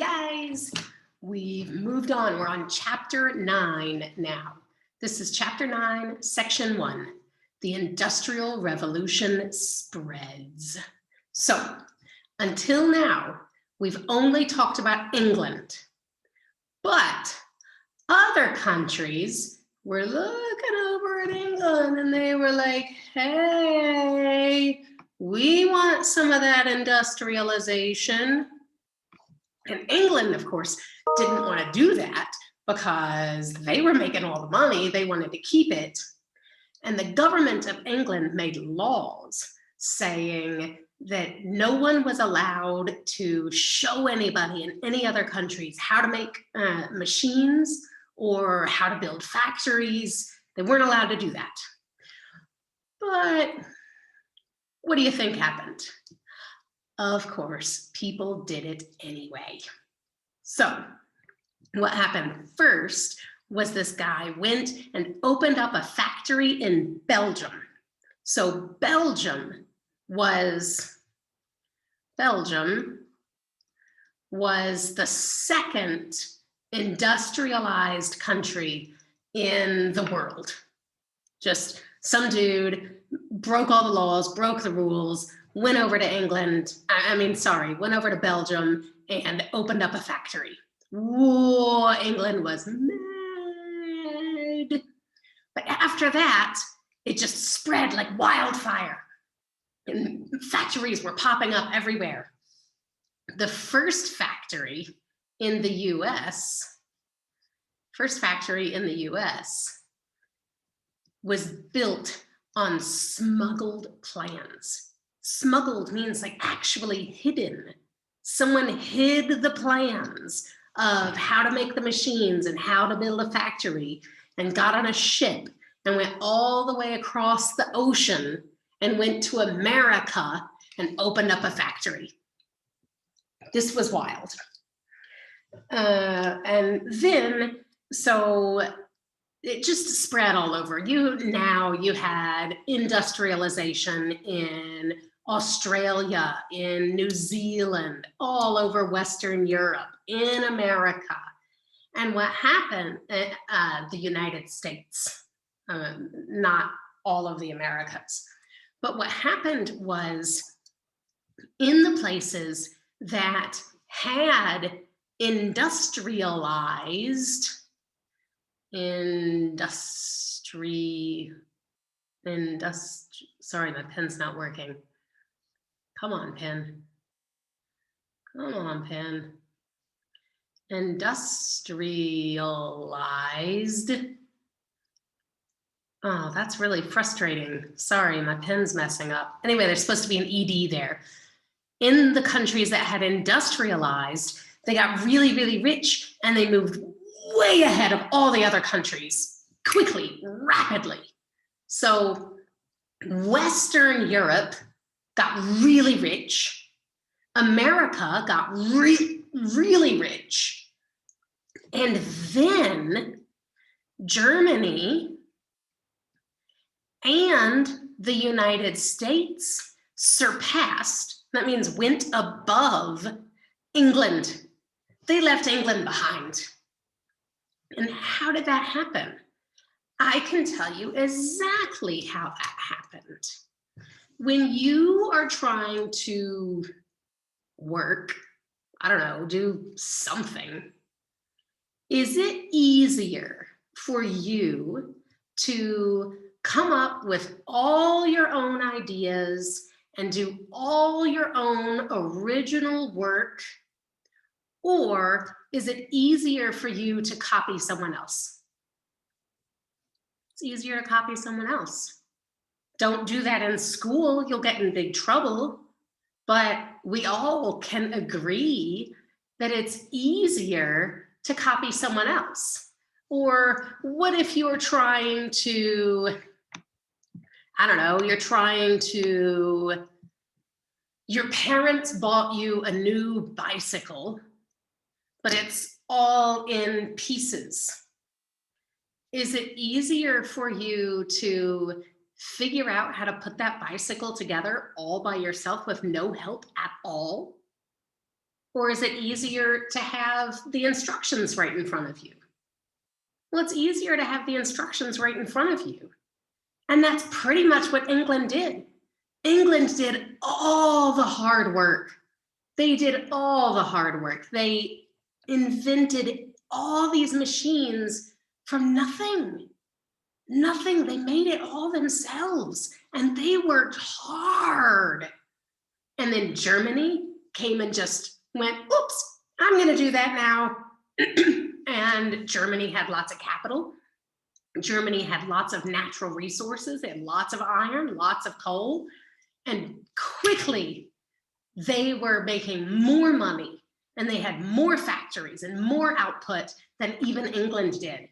guys, we've moved on. We're on chapter 9 now. This is chapter 9, section 1. The Industrial Revolution spreads. So until now, we've only talked about England, but other countries were looking over at England and they were like, hey, we want some of that industrialization. And England, of course, didn't want to do that because they were making all the money. They wanted to keep it. And the government of England made laws saying that no one was allowed to show anybody in any other countries how to make machines or how to build factories. They weren't allowed to do that. But what do you think happened? Of course, people did it anyway. So what happened first was this guy went and opened up a factory in Belgium. So Belgium was the second industrialized country in the world. Just some dude broke all the laws, broke the rules, went over to went over to Belgium and opened up a factory. Whoa, England was mad. But after that, it just spread like wildfire. And factories were popping up everywhere. The first factory in the US was built on smuggled plans. Smuggled means like actually hidden. Someone hid the plans of how to make the machines and how to build a factory and got on a ship and went all the way across the ocean and went to America and opened up a factory. This was wild. And then, so it just spread all over. You had industrialization in Australia, in New Zealand, all over Western Europe, in America. And what happened, the United States, not all of the Americas. But what happened was in the places that had industrialized, sorry, my pen's not working. Come on, pen. Come on, pen. Industrialized. Oh, that's really frustrating. Sorry, my pen's messing up. Anyway, there's supposed to be an ED there. In the countries that had industrialized, they got really, really rich and they moved way ahead of all the other countries quickly, rapidly. So Western Europe got really rich. America got really rich. And then Germany and the United States surpassed, that means went above England. They left England behind. And how did that happen? I can tell you exactly how that happened. When you are trying to work, I don't know, do something, is it easier for you to come up with all your own ideas and do all your own original work? Or is it easier for you to copy someone else? It's easier to copy someone else. Don't do that in school, you'll get in big trouble. But we all can agree that it's easier to copy someone else. Or what if you're trying to, I don't know, your parents bought you a new bicycle, but it's all in pieces. Is it easier for you to figure out how to put that bicycle together all by yourself with no help at all? Or is it easier to have the instructions right in front of you? Well, it's easier to have the instructions right in front of you. And that's pretty much what England did. England did all the hard work. They did all the hard work. They invented all these machines from nothing. Nothing. They made it all themselves. And they worked hard. And then Germany came and just went, oops, I'm going to do that now. And Germany had lots of capital. Germany had lots of natural resources. They had lots of iron, lots of coal. And quickly, they were making more money. And they had more factories and more output than even England did.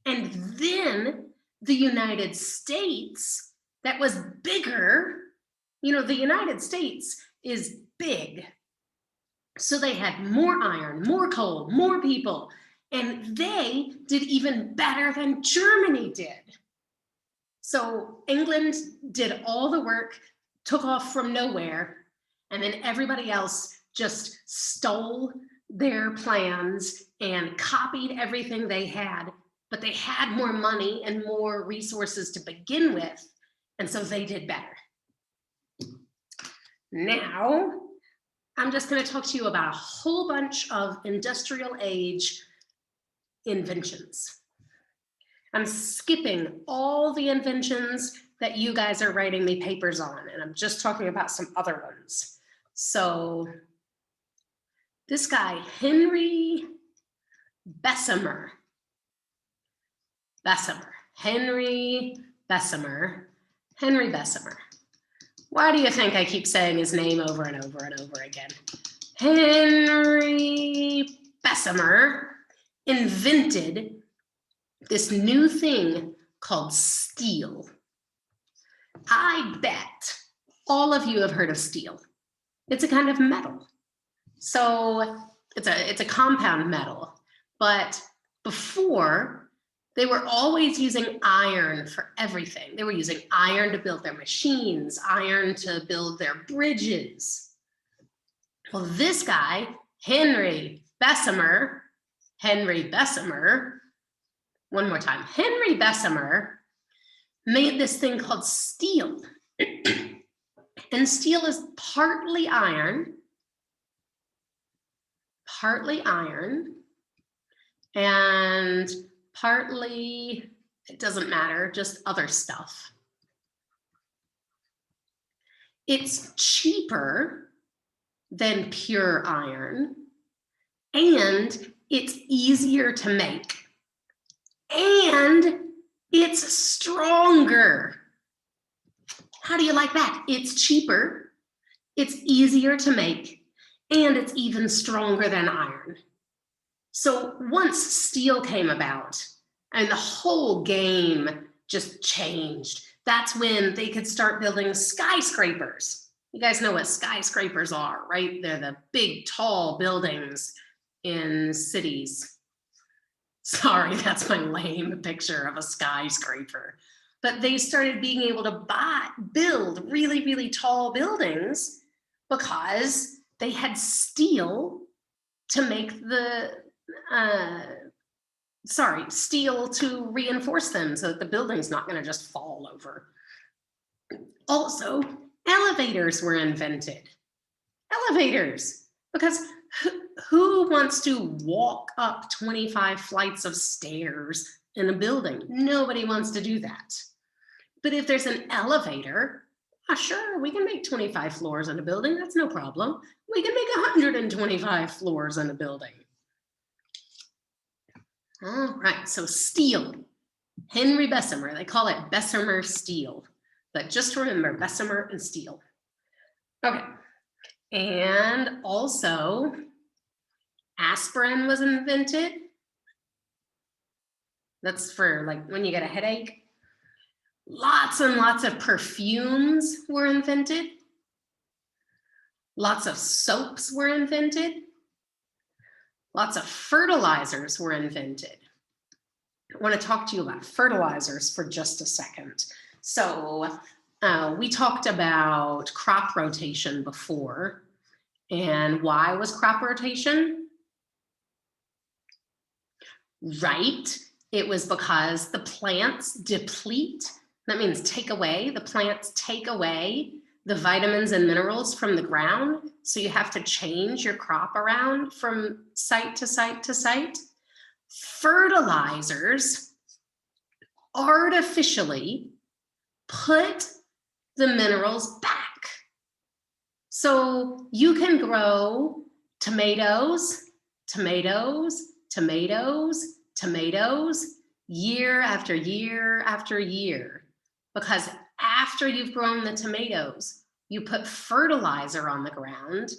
And then the United States, that was bigger. You know, the United States is big. So they had more iron, more coal, more people, and they did even better than Germany did. So England did all the work, took off from nowhere, and then everybody else just stole their plans and copied everything they had, but they had more money and more resources to begin with, and so they did better. Now, I'm just going to talk to you about a whole bunch of industrial age inventions. I'm skipping all the inventions that you guys are writing me papers on, and I'm just talking about some other ones. So this guy, Henry Bessemer. Henry Bessemer. Why do you think I keep saying his name over and over and over again? Henry Bessemer invented this new thing called steel. I bet all of you have heard of steel. It's a kind of metal. So it's a compound metal, but before, they were always using iron for everything. They were using iron to build their machines, iron to build their bridges. Well, this guy, Henry Bessemer, one more time, Henry Bessemer made this thing called steel. And steel is partly iron, and partly, it doesn't matter, just other stuff. It's cheaper than pure iron, and it's easier to make, and it's stronger. How do you like that? It's cheaper, it's easier to make, and it's even stronger than iron. So once steel came about and the whole game just changed, that's when they could start building skyscrapers. You guys know what skyscrapers are, right? They're the big, tall buildings in cities. Sorry, that's my lame picture of a skyscraper. But they started being able to build really, really tall buildings because they had steel to make steel to reinforce them so that the building's not going to just fall over. Also, elevators were invented. Elevators, because who wants to walk up 25 flights of stairs in a building? Nobody wants to do that. But if there's an elevator, sure, we can make 25 floors in a building. That's no problem. We can make 125 floors in a building. All right, so steel. Henry Bessemer, they call it Bessemer steel. But just remember, Bessemer and steel. Okay, and also aspirin was invented. That's for like when you get a headache. Lots and lots of perfumes were invented. Lots of soaps were invented. Lots of fertilizers were invented. I want to talk to you about fertilizers for just a second. So we talked about crop rotation before, And why was crop rotation? Right, it was because the plants deplete. That means take away. The plants take away the vitamins and minerals from the ground. So you have to change your crop around from site to site to site. Fertilizers artificially put the minerals back. So you can grow tomatoes, tomatoes, tomatoes, tomatoes, year after year after year, because after you've grown the tomatoes, you put fertilizer on the ground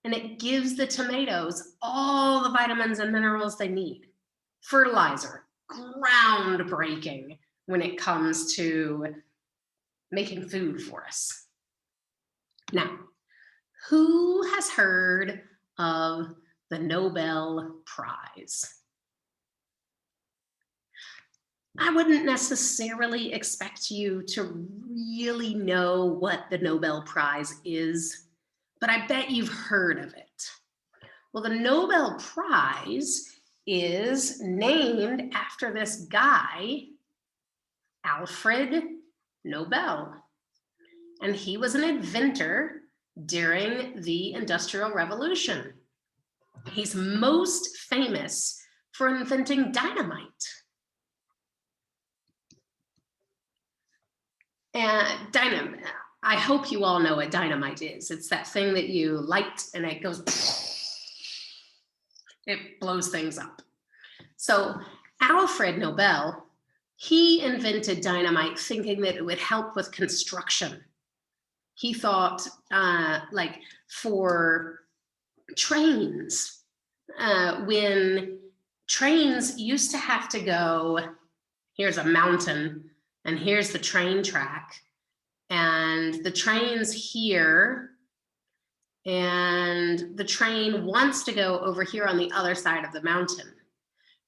and it gives the tomatoes all the vitamins and minerals they need. Fertilizer, groundbreaking when it comes to making food for us. Now, who has heard of the Nobel Prize? I wouldn't necessarily expect you to really know what the Nobel Prize is, but I bet you've heard of it. Well, the Nobel Prize is named after this guy, Alfred Nobel. And he was an inventor during the Industrial Revolution. He's most famous for inventing dynamite. And dynamite, I hope you all know what dynamite is. It's that thing that you light and it goes, it blows things up. So Alfred Nobel, he invented dynamite thinking that it would help with construction. He thought like for trains, when trains used to have to go, here's a mountain and here's the train track, and the train's here, and the train wants to go over here on the other side of the mountain.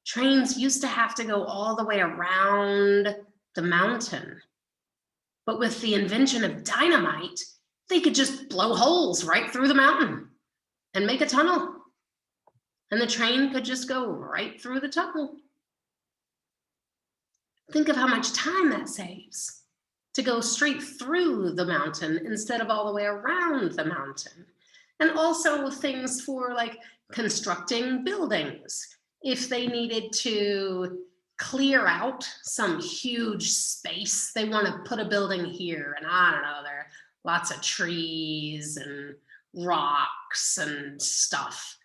Trains used to have to go all the way around the mountain. But with the invention of dynamite, they could just blow holes right through the mountain and make a tunnel. And the train could just go right through the tunnel. Think of how much time that saves to go straight through the mountain instead of all the way around the mountain. And also things for like constructing buildings. If they needed to clear out some huge space, they want to put a building here, and I don't know, there are lots of trees and rocks and stuff.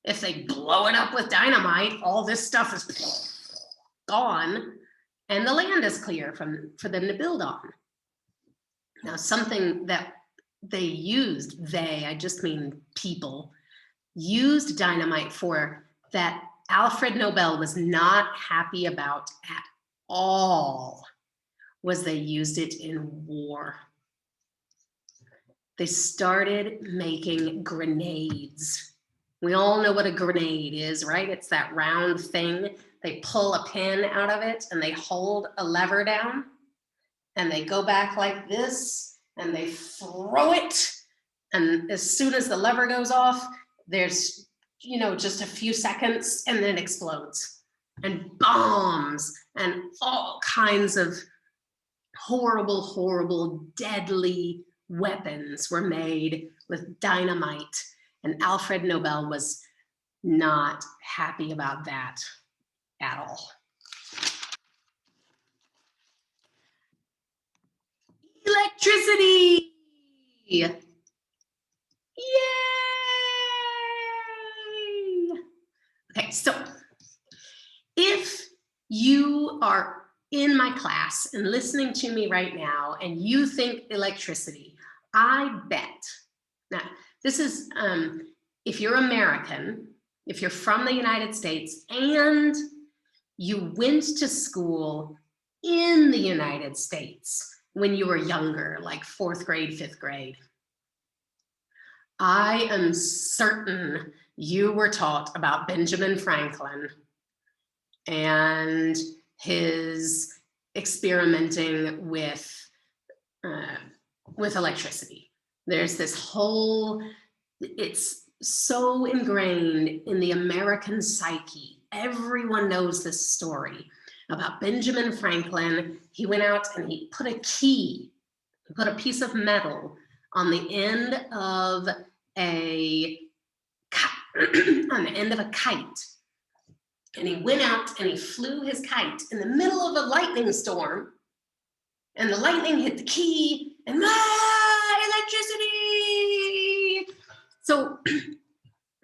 If they blow it up with dynamite, all this stuff is gone and the land is clear for them to build on. Now, something that they used, I just mean people, used dynamite for that Alfred Nobel was not happy about at all, was they used it in war. They started making grenades. We all know what a grenade is, right? It's that round thing. They pull a pin out of it and they hold a lever down and they go back like this and they throw it. And as soon as the lever goes off, there's, just a few seconds and then it explodes. And bombs and all kinds of horrible, horrible, deadly weapons were made with dynamite. And Alfred Nobel was not happy about that at all. Electricity! Yay! Okay, so if you are in my class and listening to me right now and you think electricity, I bet, now this is, if you're American, if you're from the United States and you went to school in the United States when you were younger, like 4th grade, 5th grade, I am certain you were taught about Benjamin Franklin and his experimenting with electricity. There's this whole It's so ingrained in the American psyche. Everyone knows this story about Benjamin Franklin. He went out and he put a key, he put a piece of metal on the end of a on the end of a kite. And he went out and he flew his kite in the middle of a lightning storm. And the lightning hit the key and electricity. So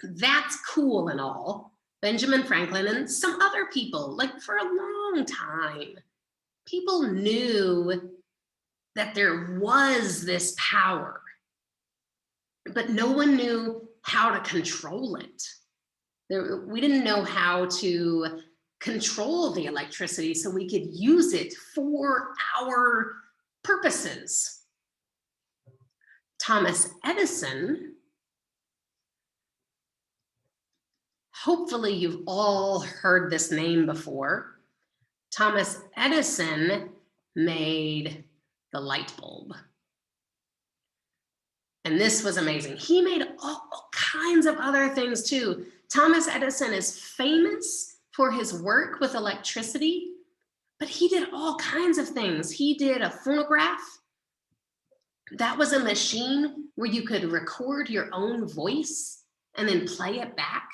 that's cool and all. Benjamin Franklin and some other people, like for a long time, people knew that there was this power, but no one knew how to control it. We didn't know how to control the electricity so we could use it for our purposes. Thomas Edison, hopefully you've all heard this name before. Thomas Edison made the light bulb. And this was amazing. He made all kinds of other things too. Thomas Edison is famous for his work with electricity, but he did all kinds of things. He did a phonograph. That was a machine where you could record your own voice and then play it back.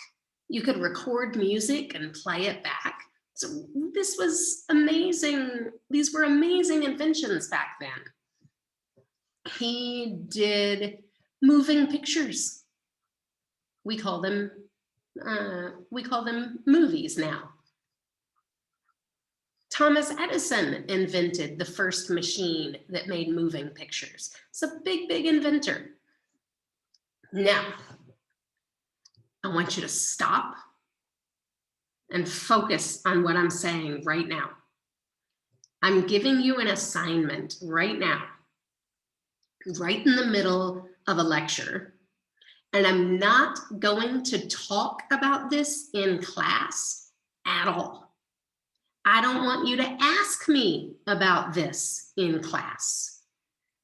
You could record music and play it back. So this was amazing. These were amazing inventions back then. He did moving pictures. We call them movies now. Thomas Edison invented the first machine that made moving pictures. It's a big, big inventor. Now, I want you to stop and focus on what I'm saying right now. I'm giving you an assignment right now, right in the middle of a lecture. And I'm not going to talk about this in class at all. I don't want you to ask me about this in class.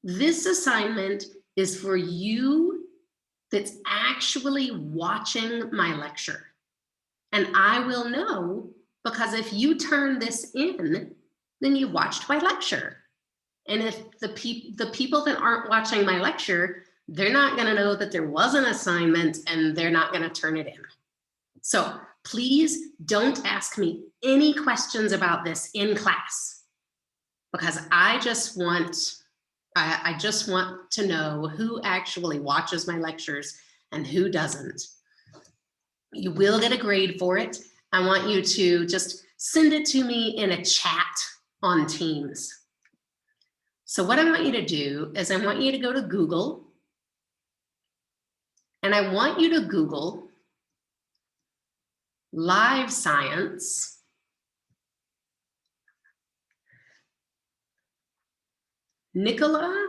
This assignment is for you that's actually watching my lecture. And I will know, because if you turn this in, then you watched my lecture. And if the people that aren't watching my lecture, they're not going to know that there was an assignment and they're not going to turn it in. So please don't ask me any questions about this in class, because I just want to know who actually watches my lectures and who doesn't. You will get a grade for it. I want you to just send it to me in a chat on Teams. So what I want you to do is I want you to go to Google, and I want you to Google live science Nikola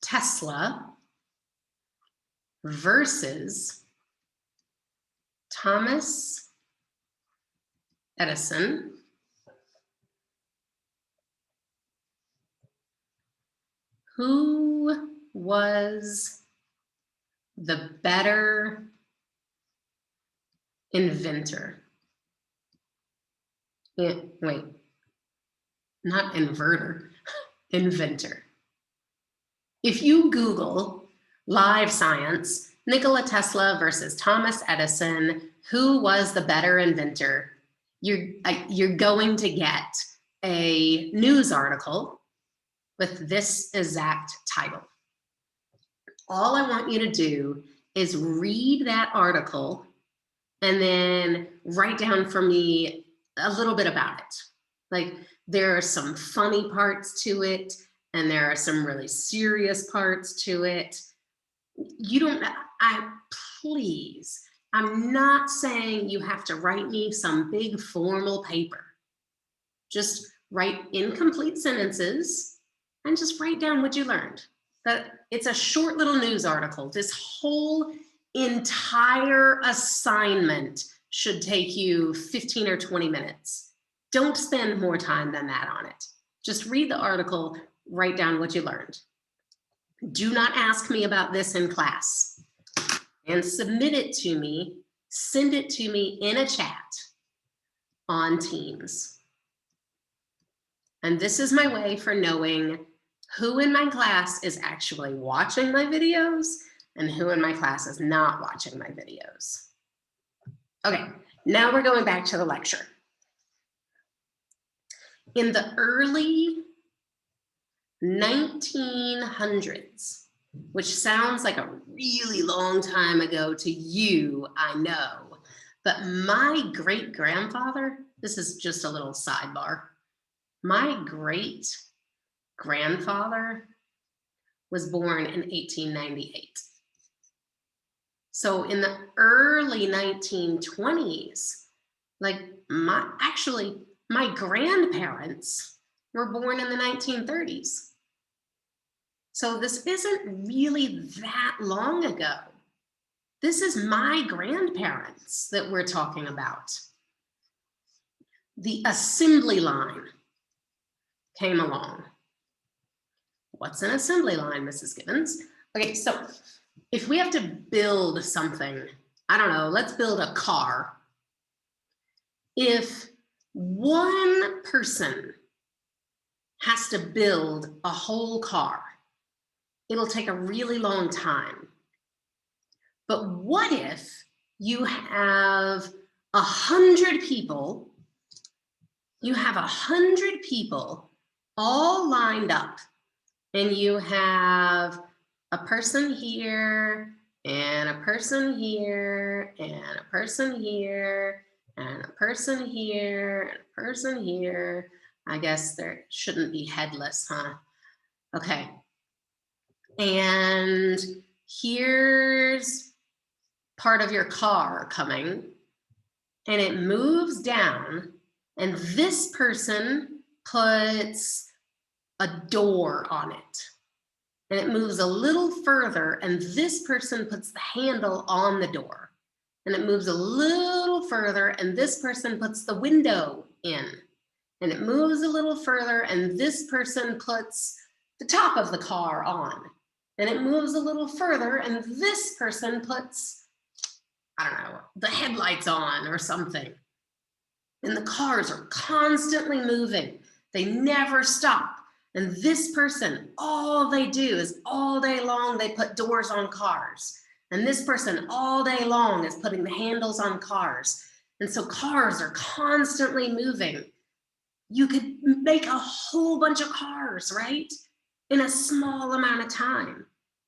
Tesla versus Thomas Edison. Who was the better inventor? Wait, not inverter, inventor. If you Google live science, Nikola Tesla versus Thomas Edison, who was the better inventor, you're going to get a news article with this exact title. All I want you to do is read that article and then write down for me a little bit about it. Like, there are some funny parts to it, and there are some really serious parts to it. Please, I'm not saying you have to write me some big formal paper. Just write incomplete sentences and just write down what you learned. It's a short little news article. This whole entire assignment should take you 15 or 20 minutes. Don't spend more time than that on it. Just read the article, write down what you learned. Do not ask me about this in class. and submit it to me, send it to me in a chat on Teams. And this is my way for knowing who in my class is actually watching my videos and who in my class is not watching my videos. Okay, now we're going back to the lecture. In the early 1900s, which sounds like a really long time ago to you, I know, but my great-grandfather, this is just a little sidebar, my great-grandfather was born in 1898. So in the early 1920s, like my grandparents were born in the 1930s. So this isn't really that long ago. This is my grandparents that we're talking about. The assembly line came along. What's an assembly line, Mrs. Gibbons? Okay, so if we have to build something, I don't know, let's build a car. If one person has to build a whole car, it'll take a really long time. But what if you have 100 people, all lined up, and you have a person here, and a person here, and a person here, and a person here, and a person here. I guess there shouldn't be headless, huh? Okay. And here's part of your car coming, and it moves down, and this person puts a door on it. And it moves a little further, and this person puts the handle on the door. And it moves a little further, and this person puts the window in. And it moves a little further, and this person puts the top of the car on. And it moves a little further, and this person puts, I don't know, the headlights on or something. And the cars are constantly moving. They never stop. And this person, all they do is all day long, they put doors on cars. And this person all day long is putting the handles on cars. And so cars are constantly moving. You could make a whole bunch of cars, right? In a small amount of time,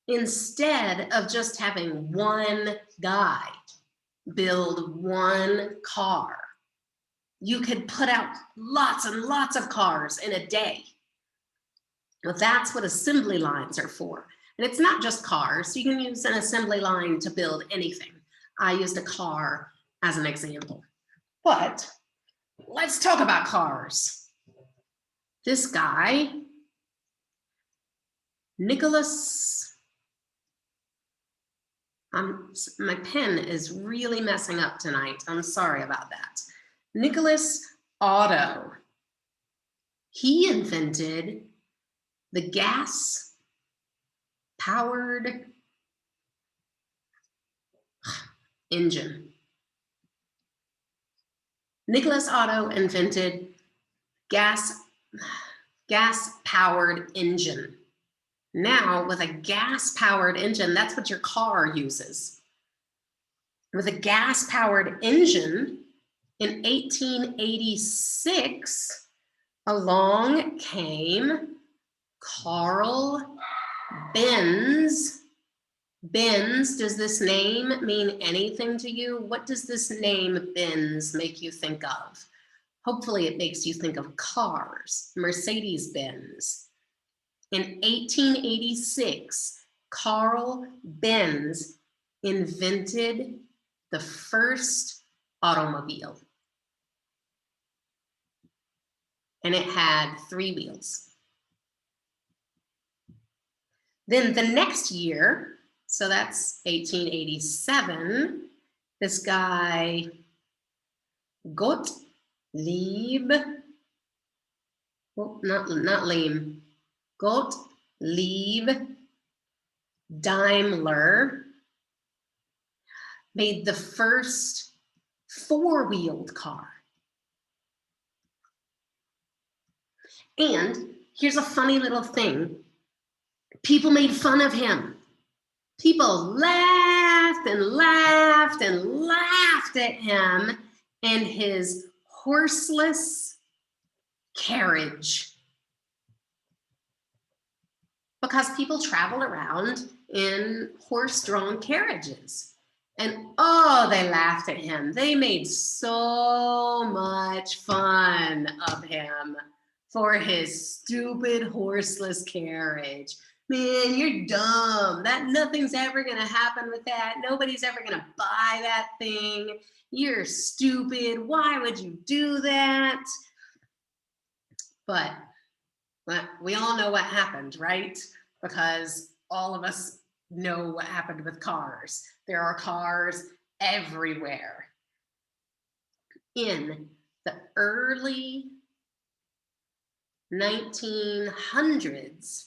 instead of just having one guy build one car. You could put out lots and lots of cars in a day. Well, that's what assembly lines are for. And it's not just cars. You can use an assembly line to build anything. I used a car as an example. But let's talk about cars. This guy, Nicholas, my pen is really messing up tonight. I'm sorry about that. Nicholas Otto. He invented the gas-powered engine. Nicholas Otto invented gas-powered engine. Now, with a gas-powered engine, that's what your car uses. With a gas-powered engine, in 1886, along came Carl Benz. Benz, does this name mean anything to you? What does this name Benz make you think of? Hopefully it makes you think of cars, Mercedes-Benz. In 1886, Carl Benz invented the first automobile. And it had 3 wheels. Then the next year, so that's 1887, this guy, Gottlieb, well, not Lehm, Gottlieb Daimler made the first four-wheeled car. And here's a funny little thing. People made fun of him. People laughed and laughed and laughed at him and his horseless carriage. Because people travel around in horse-drawn carriages. And oh, they laughed at him. They made so much fun of him for his stupid horseless carriage. Man, you're dumb. Nothing's ever gonna happen with that. Nobody's ever gonna buy that thing. You're stupid. Why would you do that? But we all know what happened, right? Because all of us know what happened with cars. There are cars everywhere. In the early 1900s,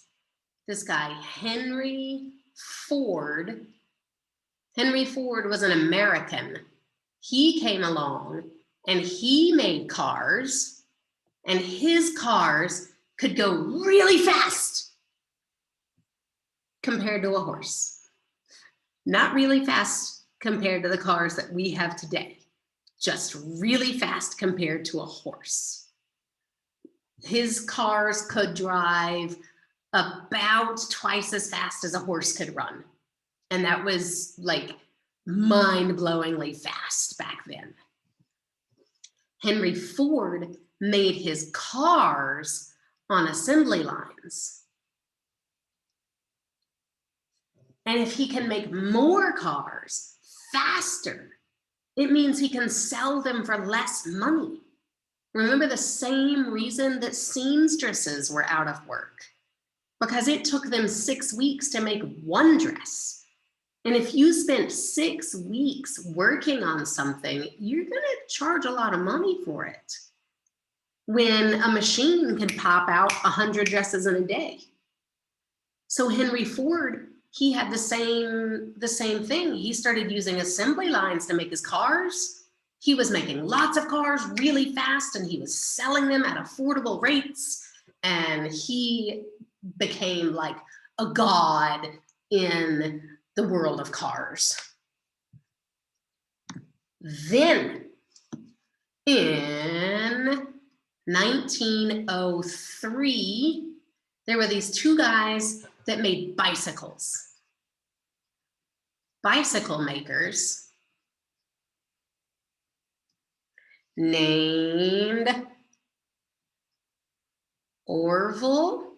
this guy, Henry Ford was an American. He came along and he made cars, and his cars could go really fast compared to a horse. Not really fast compared to the cars that we have today, just really fast compared to a horse. His cars could drive about twice as fast as a horse could run. And that was like mind-blowingly fast back then. Henry Ford made his cars on assembly lines. And if he can make more cars faster, it means he can sell them for less money. Remember the same reason that seamstresses were out of work? Because it took them 6 weeks to make one dress. And if you spent 6 weeks working on something, you're gonna charge a lot of money for it, when a machine could pop out 100 dresses in a day. So Henry Ford, he had the same thing. He started using assembly lines to make his cars. He was making lots of cars really fast, and he was selling them at affordable rates. And he became like a god in the world of cars. Then in 1903, there were these two guys that made bicycles. Bicycle makers named Orville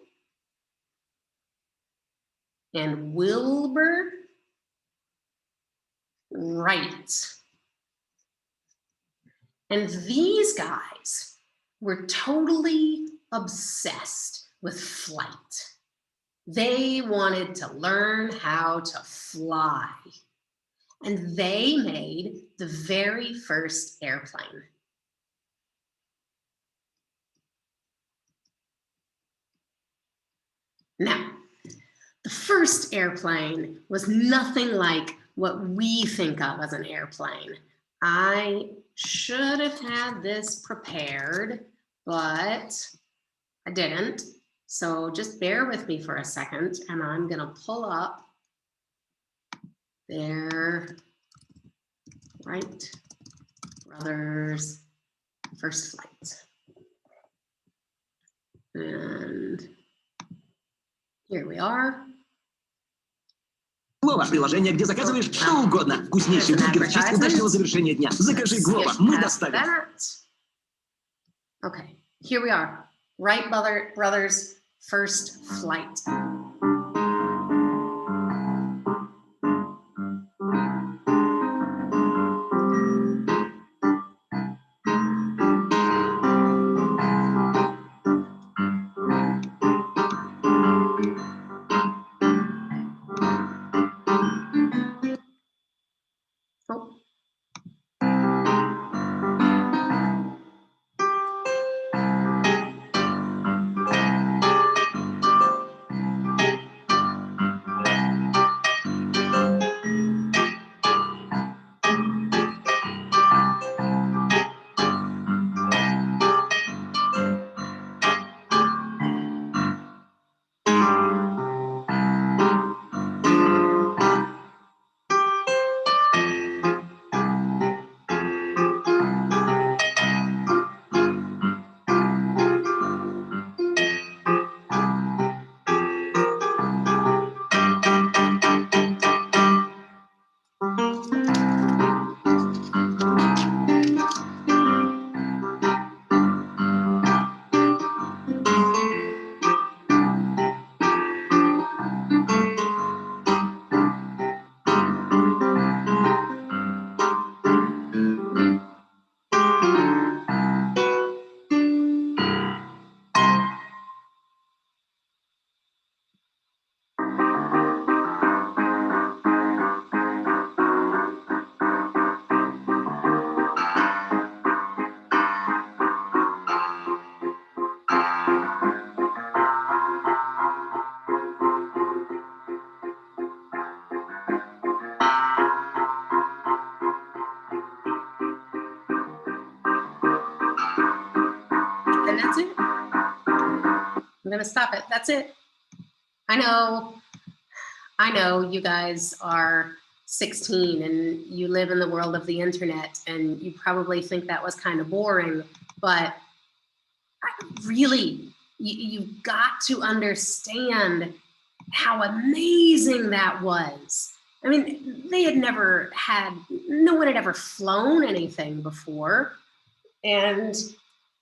and Wilbur Wright. And these guys were totally obsessed with flight. They wanted to learn how to fly. And they made the very first airplane. Now, the first airplane was nothing like what we think of as an airplane. I should have had this prepared, but I didn't. So just bear with me for a second, and I'm gonna pull up their Wright brothers first flight. And here we are. Глова – приложение, где заказываешь что угодно. Вкуснейший бургер в честь удачного завершения дня. Закажи Глова, мы доставим. Okay, here we are. Wright brothers first flight. I'm gonna stop it. That's it. I know you guys are 16 and you live in the world of the internet and you probably think that was kind of boring, but really, you've got to understand how amazing that was. I mean, no one had ever flown anything before. And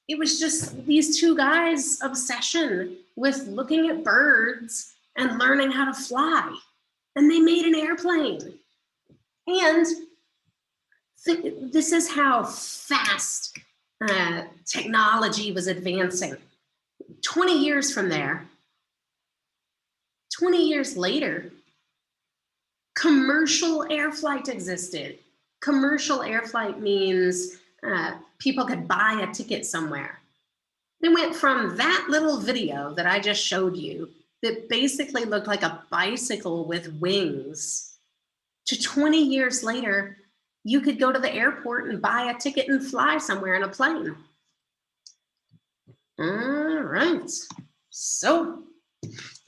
it was just these two guys' obsession with looking at birds and learning how to fly. And they made an airplane. And this is how fast technology was advancing. 20 years from there, 20 years later, commercial air flight existed. Commercial air flight means people could buy a ticket somewhere. They went from that little video that I just showed you that basically looked like a bicycle with wings to 20 years later, you could go to the airport and buy a ticket and fly somewhere in a plane. All right, so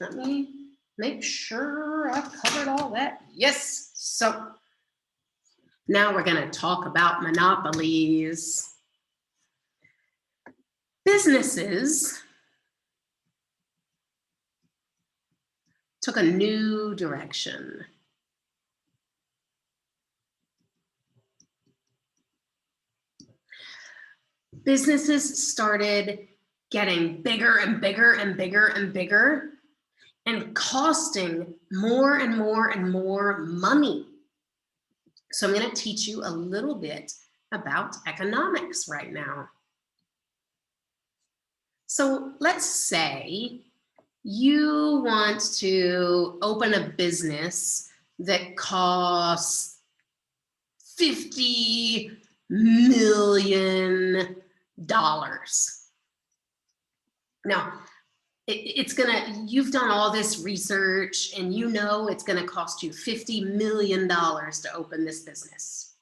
let me make sure I've covered all that. Yes, so now we're gonna talk about monopolies. Businesses took a new direction. Businesses started getting bigger and bigger and bigger and bigger and costing more and more and more money. So I'm going to teach you a little bit about economics right now. So let's say you want to open a business that costs $50 million. Now, you've done all this research and you know it's gonna cost you $50 million to open this business.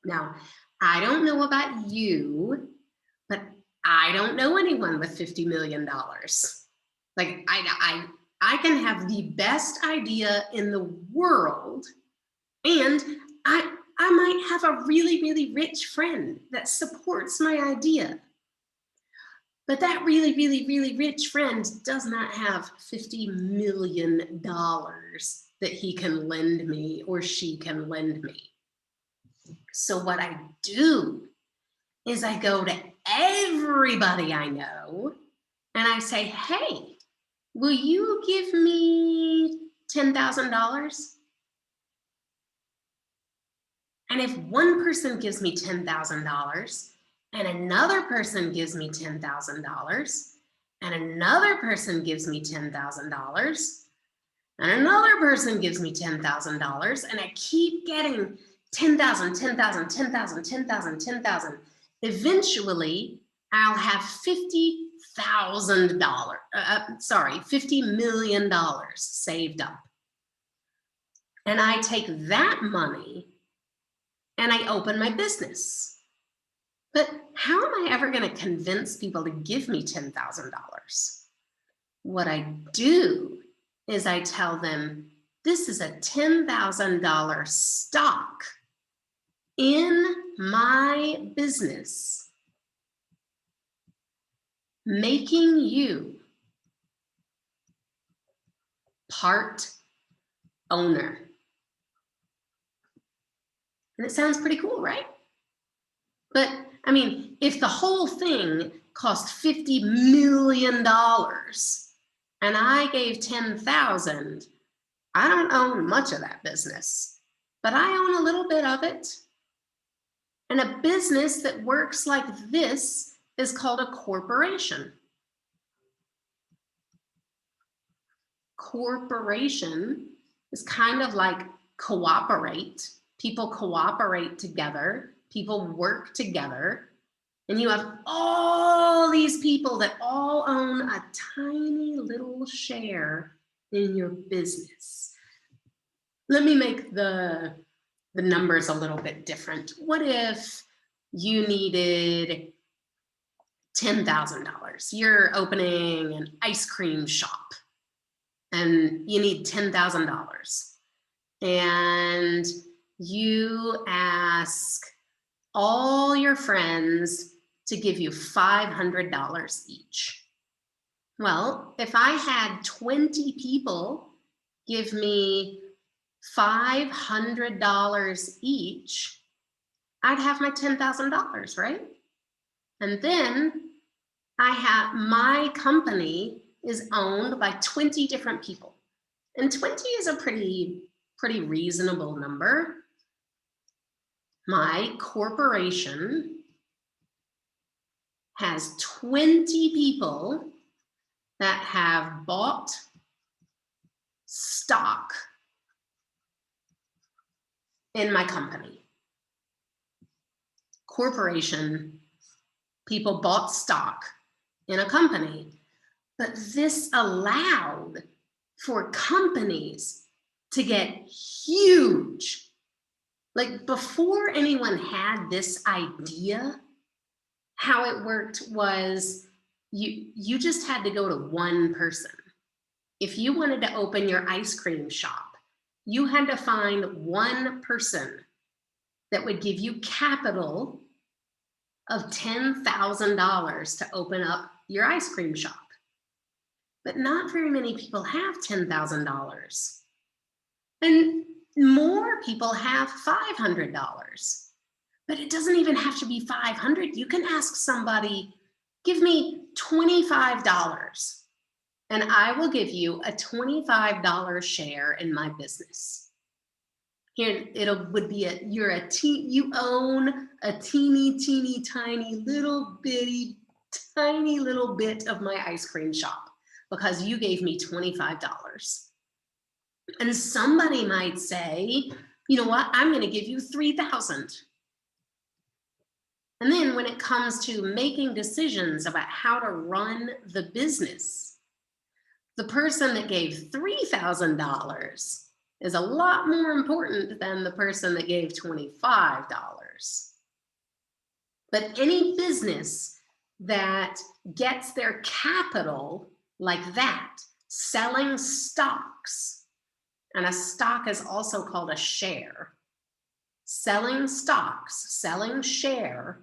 Now, I don't know about you, but I don't know anyone with $50 million. Like I can have the best idea in the world, and I might have a really, really rich friend that supports my idea. But that really, really, really rich friend does not have $50 million that he can lend me or she can lend me. So what I do is I go to everybody I know and I say, hey, will you give me $10,000? And if one person gives me $10,000 and another person gives me $10,000 and another person gives me $10,000 and another person gives me $10,000 and I keep getting 10,000, 10,000, 10,000, 10,000, 10,000. Eventually, I'll have $50,000, $50 million saved up. And I take that money and I open my business. But how am I ever going to convince people to give me $10,000? What I do is I tell them, this is a $10,000 stock in my business, making you part owner. And it sounds pretty cool, right? But I mean, if the whole thing cost $50 million and I gave 10,000, I don't own much of that business, but I own a little bit of it. And a business that works like this is called a corporation. Corporation is kind of like cooperate. People cooperate together. People work together. And you have all these people that all own a tiny little share in your business. Let me make the numbers a little bit different. What if you needed $10,000. You're opening an ice cream shop and you need $10,000. And you ask all your friends to give you $500 each. Well, if I had 20 people give me $500 each, I'd have my $10,000, right? And then my company is owned by 20 different people. And 20 is a pretty reasonable number. My corporation has 20 people that have bought stock in my company. Corporation, people bought stock in a company, but this allowed for companies to get huge. Like before anyone had this idea, how it worked was you just had to go to one person. If you wanted to open your ice cream shop, you had to find one person that would give you capital of $10,000 to open up your ice cream shop. But not very many people have $10,000. And more people have $500. But it doesn't even have to be $500. You can ask somebody, give me $25 and I will give you a $25 share in my business. Here, you own a teeny tiny little bitty, tiny little bit of my ice cream shop because you gave me $25. And somebody might say, you know what, I'm gonna give you $3,000. And then when it comes to making decisions about how to run the business, the person that gave $3,000 is a lot more important than the person that gave $25. But any business that gets their capital like that, selling stocks, and a stock is also called a share, selling stocks, selling share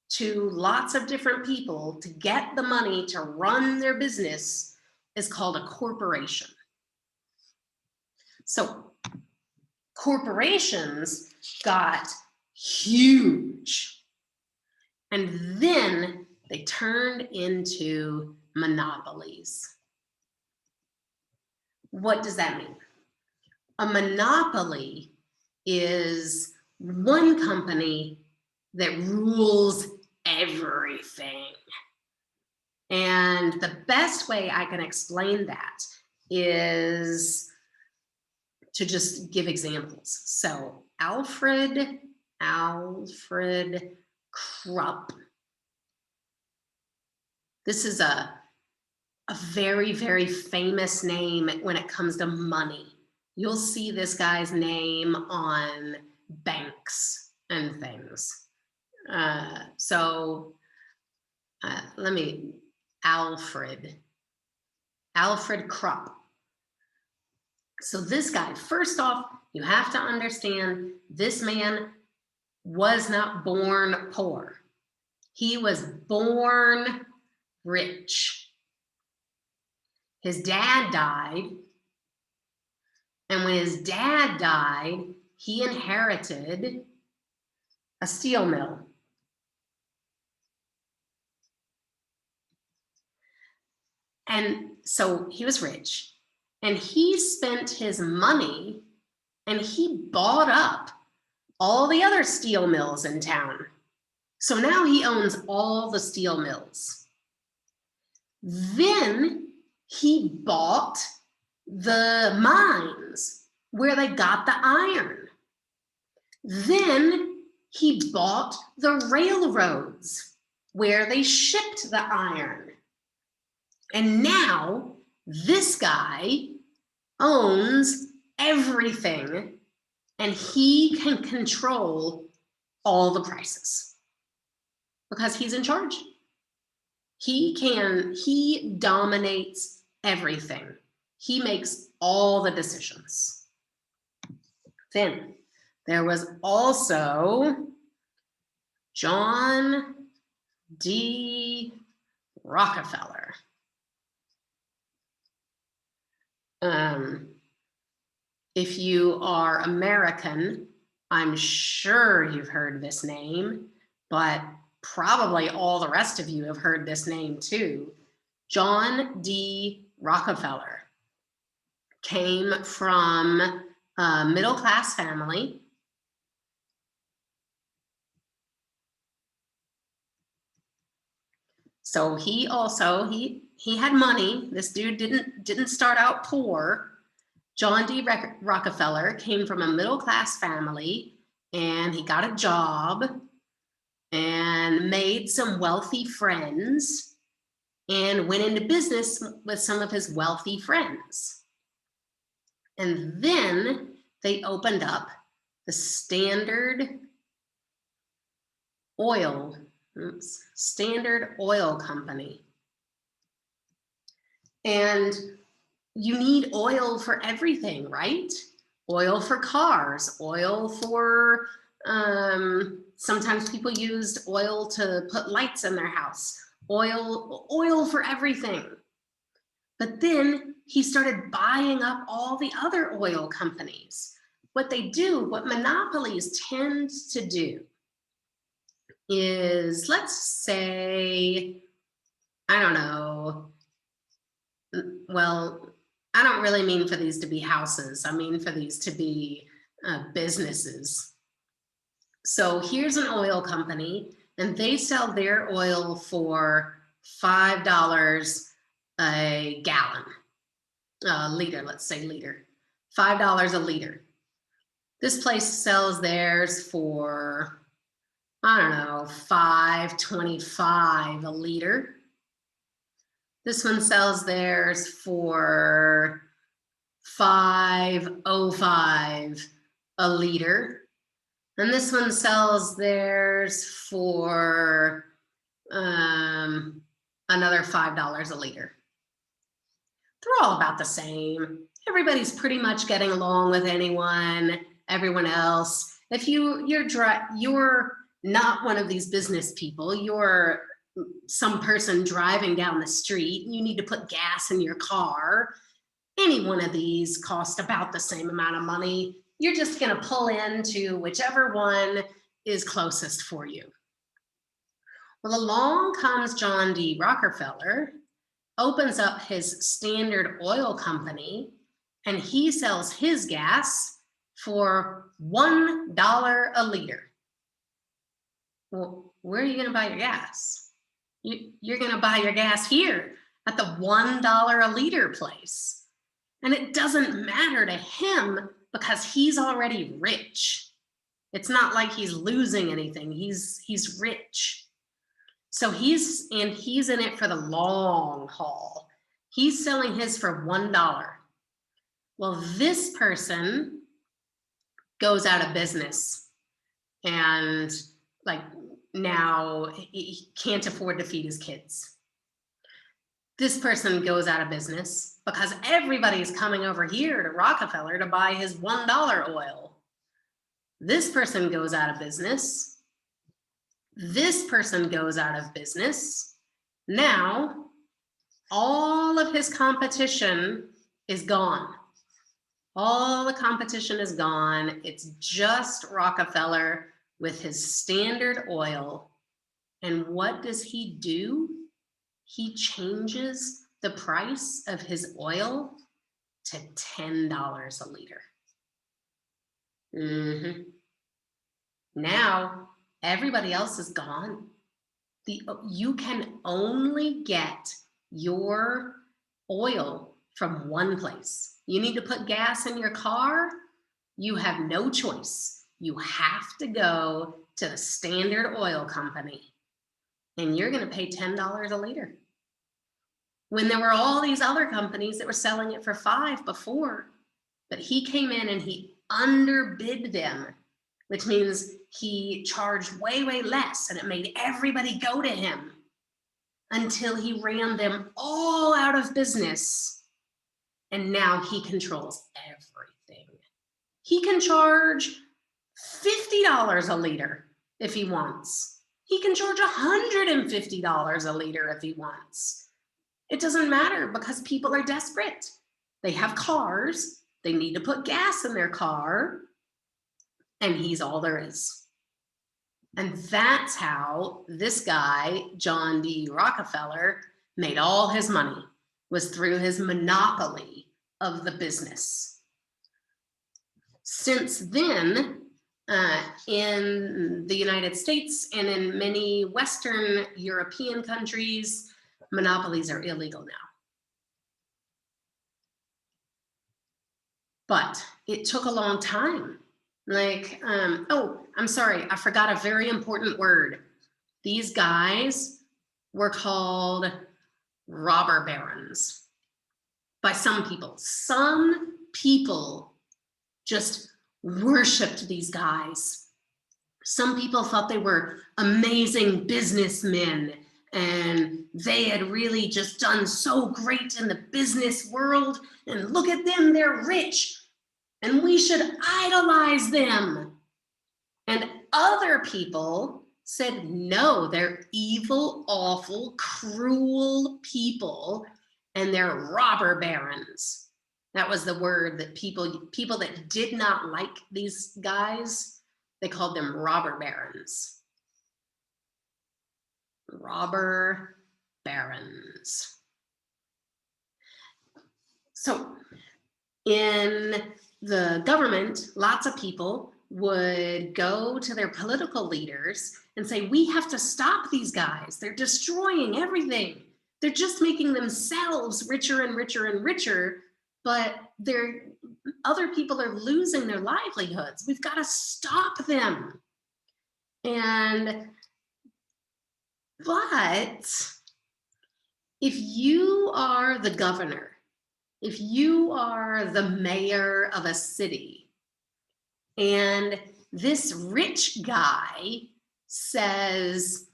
to lots of different people to get the money to run their business is called a corporation. So corporations got huge, and then they turned into monopolies. What does that mean? A monopoly is one company that rules everything. And the best way I can explain that is to just give examples. So Alfred Krupp. This is a very, very famous name when it comes to money. You'll see this guy's name on banks and things. Alfred Krupp. So this guy, first off, you have to understand this man was not born poor. He was born rich. His dad died, and when his dad died, he inherited a steel mill. And so he was rich, and he spent his money and he bought up all the other steel mills in town. So now he owns all the steel mills. Then he bought the mines where they got the iron. Then he bought the railroads where they shipped the iron. And now this guy owns everything, and he can control all the prices because he's in charge. He dominates everything. He makes all the decisions. Then there was also John D Rockefeller. If you are American, I'm sure you've heard this name, but probably all the rest of you have heard this name too. John D Rockefeller came from a middle-class family. So he had money. This dude didn't start out poor. John D Rockefeller came from a middle-class family, and he got a job and made some wealthy friends and went into business with some of his wealthy friends. And then they opened up the Standard Oil Company. And you need oil for everything, right? Oil for cars, oil for, sometimes people used oil to put lights in their house, oil for everything. But then he started buying up all the other oil companies. What monopolies tend to do is, let's say, I don't know, well, I don't really mean for these to be houses. I mean for these to be businesses. So here's an oil company, and they sell their oil for $5 a gallon, liter, let's say liter, $5 a liter. This place sells theirs for, I don't know, $5.25 a liter. This one sells theirs for $5.05 a liter. And this one sells theirs for another $5 a liter. They're all about the same. Everybody's pretty much getting along with everyone else. If you're not one of these business people, you're some person driving down the street, you need to put gas in your car. Any one of these cost about the same amount of money. You're just going to pull into whichever one is closest for you. Well, along comes John D. Rockefeller, opens up his Standard Oil Company, and he sells his gas for $1 a liter. Well, where are you going to buy your gas? You're going to buy your gas here at the $1 a liter place. And it doesn't matter to him because he's already rich. It's not like he's losing anything. He's rich. So he's in it for the long haul. He's selling his for $1. Well, this person goes out of business, and now he can't afford to feed his kids. This person goes out of business because everybody's coming over here to Rockefeller to buy his $1 oil. This person goes out of business. This person goes out of business. Now, all of his competition is gone. All the competition is gone. It's just Rockefeller with his Standard Oil. And what does he do? He changes the price of his oil to $10 a liter. Now, everybody else is gone. You can only get your oil from one place. You need to put gas in your car, you have no choice. You have to go to the Standard Oil Company, and you're going to pay $10 a liter. When there were all these other companies that were selling it for $5 before, but he came in and he underbid them, which means he charged way, way less, and it made everybody go to him. until he ran them all out of business. And now he controls everything. He can charge $50 a liter if he wants. He can charge $150 a liter if he wants. It doesn't matter because people are desperate. They have cars. They need to put gas in their car. And he's all there is. And that's how this guy, John D Rockefeller, made all his money, was through his monopoly of the business. Since then, in the United States and in many Western European countries, monopolies are illegal now. But it took a long time. Oh, I'm sorry, I forgot a very important word. These guys were called robber barons by some people. Some people just worshiped these guys. Some people thought they were amazing businessmen and they had really just done so great in the business world. And look at them, they're rich. And we should idolize them. And other people said, no, they're evil, awful, cruel people, and they're robber barons. That was the word that people that did not like these guys, they called them robber barons. Robber barons. So in the government, lots of people would go to their political leaders and say, we have to stop these guys. They're destroying everything. They're just making themselves richer and richer and richer, but other people are losing their livelihoods. We've got to stop them. But if you are the governor, if you are the mayor of a city and this rich guy says,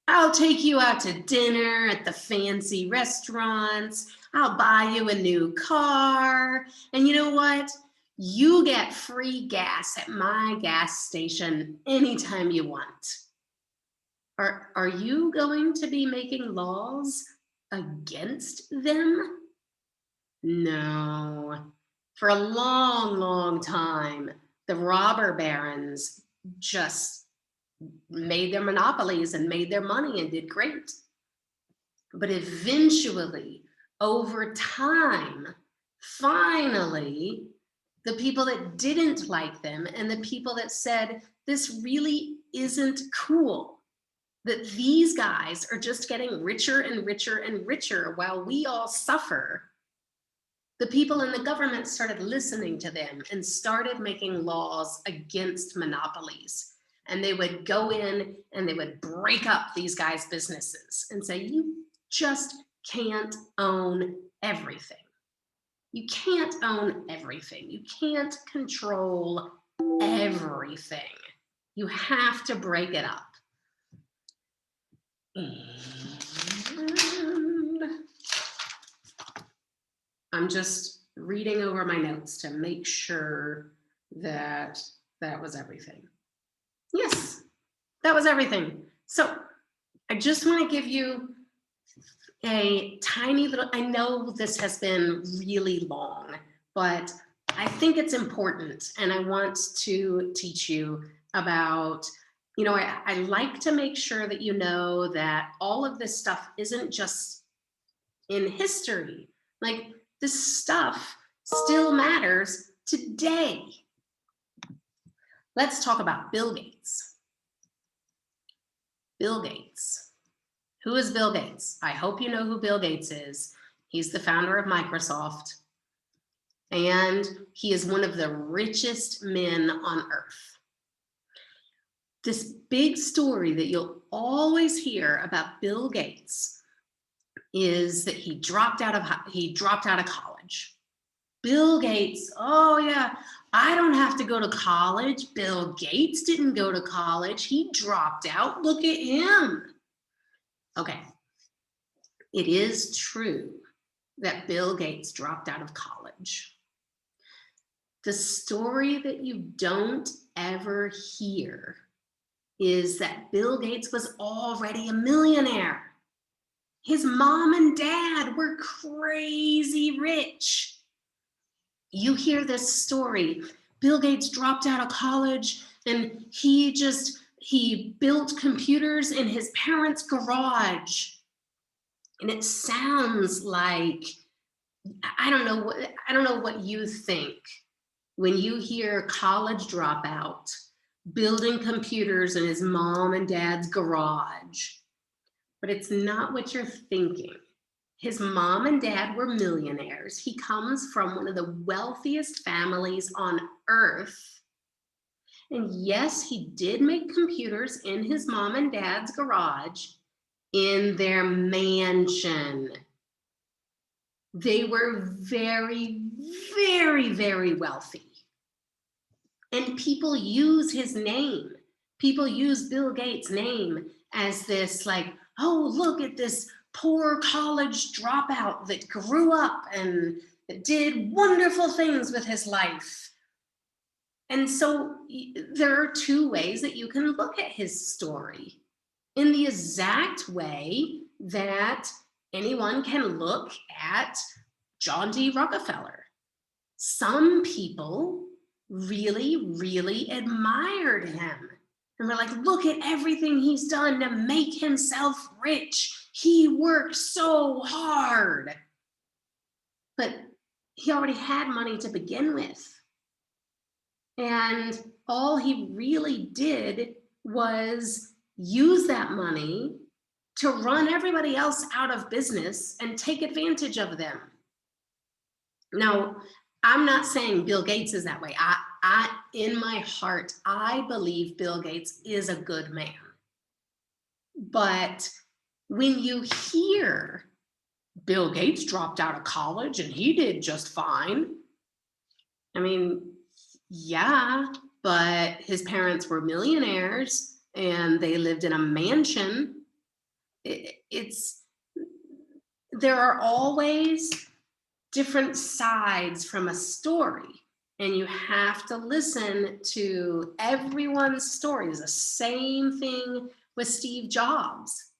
I'll take you out to dinner at the fancy restaurants, I'll buy you a new car, and you know what? You get free gas at my gas station anytime you want. Are you going to be making laws against them? No. For a long, long time, the robber barons just made their monopolies and made their money and did great. But eventually, over time, finally, the people that didn't like them and the people that said, this really isn't cool, that these guys are just getting richer and richer and richer while we all suffer, the people in the government started listening to them and started making laws against monopolies. And they would go in and they would break up these guys' businesses and say, you just can't own everything. You can't own everything. You can't control everything. You have to break it up. And I'm just reading over my notes to make sure that that was everything. Yes, that was everything. So I just want to give you a tiny little, I know this has been really long, but I think it's important and I want to teach you about, you know, I like to make sure that you know that all of this stuff isn't just in history. Like, this stuff still matters today. Let's talk about Bill Gates. Bill Gates. Who is Bill Gates? I hope you know who Bill Gates is. He's the founder of Microsoft, and he is one of the richest men on earth. This big story that you'll always hear about Bill Gates is that he dropped out of college. Bill Gates, oh yeah, I don't have to go to college. Bill Gates didn't go to college. He dropped out. Look at him. Okay, It is true that Bill Gates dropped out of college. The story that you don't ever hear is that Bill Gates was already a millionaire. His mom and dad were crazy rich. You hear this story. Bill Gates dropped out of college and he built computers in his parents' garage. And it sounds like, I don't know what you think when you hear college dropout building computers in his mom and dad's garage. But it's not what you're thinking. His mom and dad were millionaires. He comes from one of the wealthiest families on earth. And yes, he did make computers in his mom and dad's garage in their mansion. They were very, very, very wealthy. And people use his name. People use Bill Gates' name as this like, oh, look at this poor college dropout that grew up and did wonderful things with his life. And so there are two ways that you can look at his story. In the exact way that anyone can look at John D. Rockefeller. Some people really, really admired him. And we're like, look at everything he's done to make himself rich. He worked so hard. But he already had money to begin with. And all he really did was use that money to run everybody else out of business and take advantage of them. Now, I'm not saying Bill Gates is that way. In my heart, I believe Bill Gates is a good man. But when you hear Bill Gates dropped out of college and he did just fine, I mean, yeah, but his parents were millionaires and they lived in a mansion. There are always different sides from a story, and you have to listen to everyone's stories. The same thing with Steve Jobs.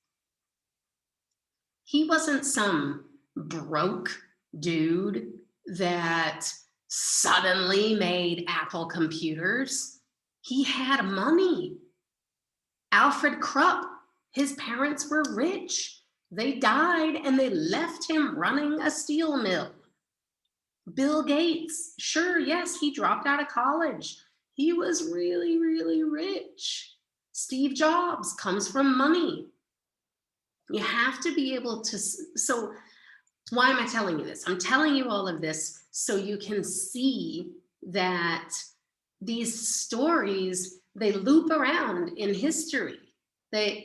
He wasn't some broke dude that suddenly made Apple computers. He had money. Alfred Krupp, his parents were rich. They died and they left him running a steel mill. Bill Gates, sure, yes, he dropped out of college. He was really, really rich. Steve Jobs comes from money. You have to be able to, so why am I telling you this? I'm telling you all of this so you can see that these stories, they loop around in history.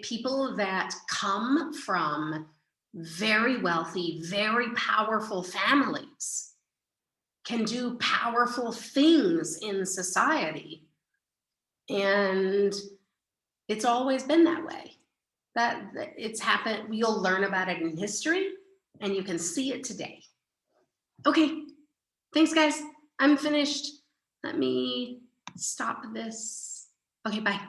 People that come from very wealthy, very powerful families can do powerful things in society. And it's always been that way. That it's happened, you'll learn about it in history and you can see it today. Okay, thanks guys. I'm finished. Let me stop this. Okay, bye.